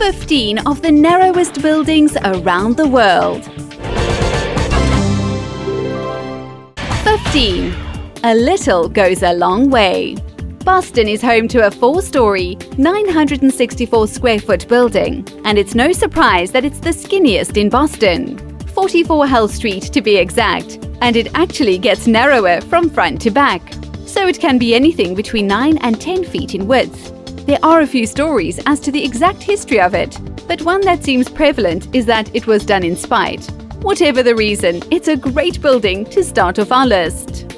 15 of the narrowest buildings around the world. 15. A little goes a long way. Boston is home to a 4-story, 964 square foot building, and it's no surprise that it's the skinniest in Boston. 44 Hull Street to be exact, and it actually gets narrower from front to back, so it can be anything between 9 and 10 feet in width. There are a few stories as to the exact history of it, but one that seems prevalent is that it was done in spite. Whatever the reason, it's a great building to start off our list.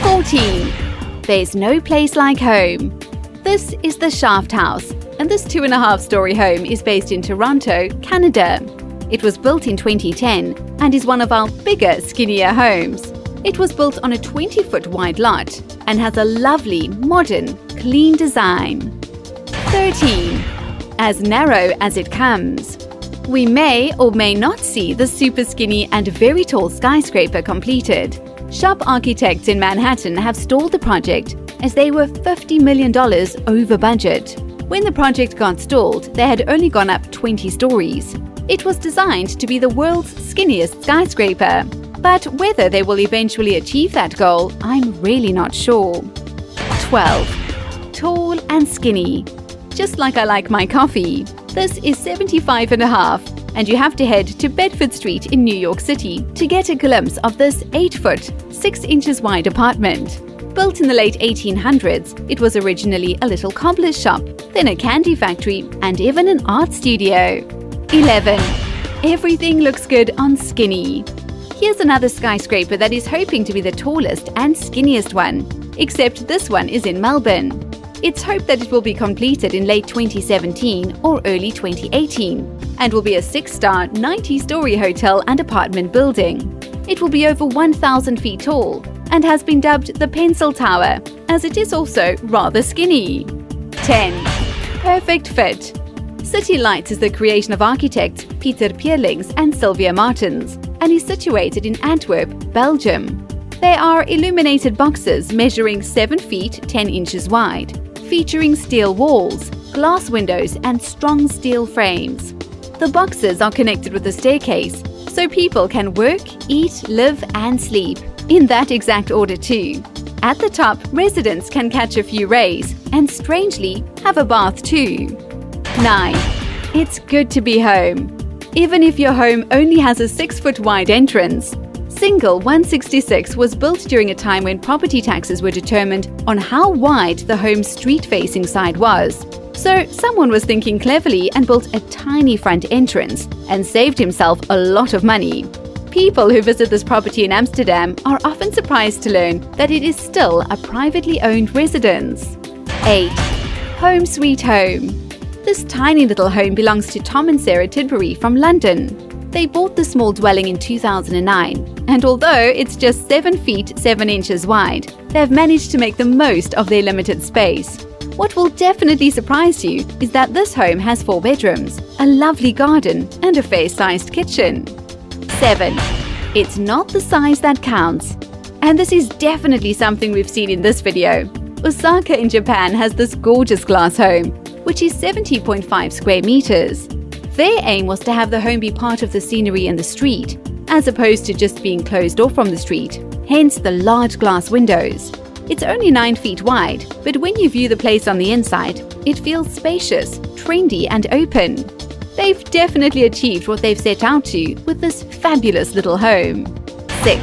14. There's no place like home. This is the Shaft House, and this 2.5-story home is based in Toronto, Canada. It was built in 2010 and is one of our bigger, skinnier homes. It was built on a 20-foot wide lot and has a lovely, modern, clean design. 13. As narrow as it comes. We may or may not see the super skinny and very tall skyscraper completed. Shop architects in Manhattan have stalled the project as they were $50 million over budget. When the project got stalled, they had only gone up 20 stories. It was designed to be the world's skinniest skyscraper, but whether they will eventually achieve that goal, I'm really not sure. 12. Tall and skinny. Just like I like my coffee. This is 75.5, and you have to head to Bedford Street in New York City to get a glimpse of this 8-foot, 6 inches wide apartment. Built in the late 1800s, it was originally a little cobbler's shop, then a candy factory, and even an art studio. 11. Everything looks good on skinny. Here's another skyscraper that is hoping to be the tallest and skinniest one, except this one is in Melbourne. It's hoped that it will be completed in late 2017 or early 2018 and will be a 6-star, 90-story hotel and apartment building. It will be over 1,000 feet tall and has been dubbed the Pencil Tower, as it is also rather skinny. 10. Perfect fit. City Lights is the creation of architects Peter Pierlings and Sylvia Martens and is situated in Antwerp, Belgium. They are illuminated boxes measuring 7 feet 10 inches wide, featuring steel walls, glass windows and strong steel frames. The boxes are connected with a staircase, so people can work, eat, live and sleep, in that exact order too. At the top, residents can catch a few rays and, strangely, have a bath too. 9. It's good to be home. Even if your home only has a 6-foot wide entrance. Single 166 was built during a time when property taxes were determined on how wide the home's street-facing side was. So someone was thinking cleverly and built a tiny front entrance and saved himself a lot of money. People who visit this property in Amsterdam are often surprised to learn that it is still a privately owned residence. 8. Home Sweet Home. This tiny little home belongs to Tom and Sarah Tidbury from London. They bought the small dwelling in 2009, and although it's just 7 feet 7 inches wide, they've managed to make the most of their limited space. What will definitely surprise you is that this home has 4 bedrooms, a lovely garden, and a fair-sized kitchen. 7. It's not the size that counts. And this is definitely something we've seen in this video. Osaka in Japan has this gorgeous glass home, which is 70.5 square meters. Their aim was to have the home be part of the scenery in the street, as opposed to just being closed off from the street, hence the large glass windows. It's only 9 feet wide, but when you view the place on the inside, it feels spacious, trendy and open. They've definitely achieved what they've set out to with this fabulous little home. 6.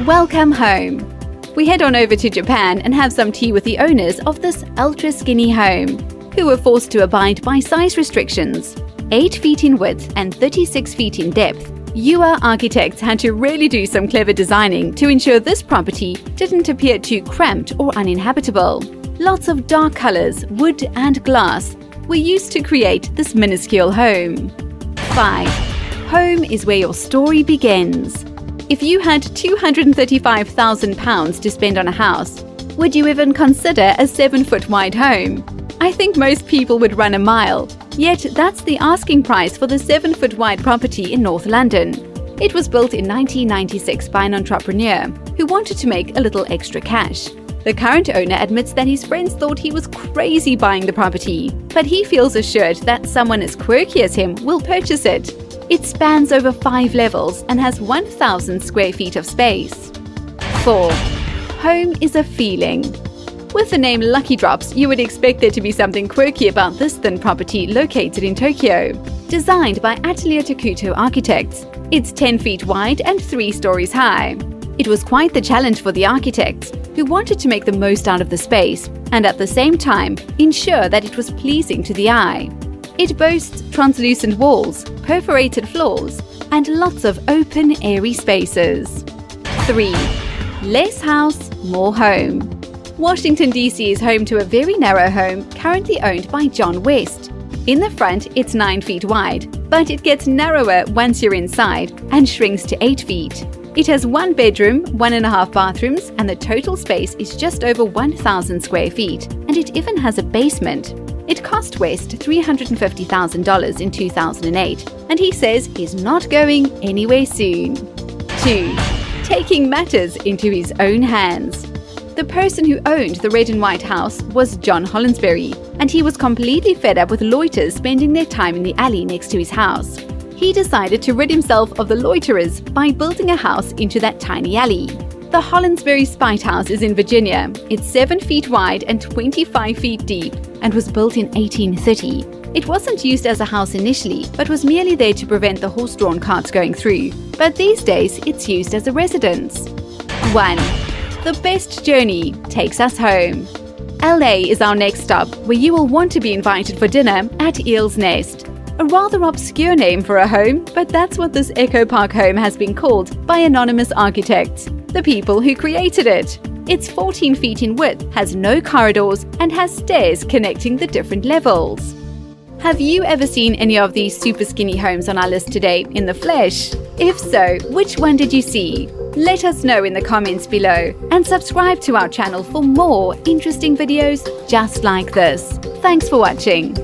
Welcome home. We head on over to Japan and have some tea with the owners of this ultra-skinny home, who were forced to abide by size restrictions. 8 feet in width and 36 feet in depth. Yua architects had to really do some clever designing to ensure this property didn't appear too cramped or uninhabitable. Lots of dark colors, wood and glass were used to create this minuscule home. 5. Home is where your story begins. If you had £235,000 to spend on a house, would you even consider a 7-foot wide home? I think most people would run a mile, yet that's the asking price for the 7-foot wide property in North London. It was built in 1996 by an entrepreneur who wanted to make a little extra cash. The current owner admits that his friends thought he was crazy buying the property, but he feels assured that someone as quirky as him will purchase it. It spans over 5 levels and has 1,000 square feet of space. 4. Home is a feeling. With the name Lucky Drops, you would expect there to be something quirky about this thin property located in Tokyo. Designed by Atelier Takuto Architects, it's 10 feet wide and 3 stories high. It was quite the challenge for the architects, who wanted to make the most out of the space and at the same time ensure that it was pleasing to the eye. It boasts translucent walls, perforated floors, and lots of open, airy spaces. 3. Less house, more home. Washington, D.C. is home to a very narrow home currently owned by John West. In the front, it's 9 feet wide, but it gets narrower once you're inside and shrinks to 8 feet. It has 1 bedroom, 1.5 bathrooms, and the total space is just over 1,000 square feet, and it even has a basement. It cost West $350,000 in 2008, and he says he's not going anywhere soon. 2. Taking matters into his own hands. The person who owned the red and white house was John Hollinsbury, and he was completely fed up with loiterers spending their time in the alley next to his house. He decided to rid himself of the loiterers by building a house into that tiny alley. The Hollinsbury Spite House is in Virginia. It's 7 feet wide and 25 feet deep and was built in 1830. It wasn't used as a house initially, but was merely there to prevent the horse-drawn carts going through. But these days, it's used as a residence. 1. The best journey takes us home. LA is our next stop, where you will want to be invited for dinner at Eel's Nest. A rather obscure name for a home, but that's what this Echo Park home has been called by anonymous architects, the people who created it. It's 14 feet in width, has no corridors, and has stairs connecting the different levels. Have you ever seen any of these super skinny homes on our list today in the flesh? If so, which one did you see? Let us know in the comments below, and subscribe to our channel for more interesting videos just like this. Thanks for watching.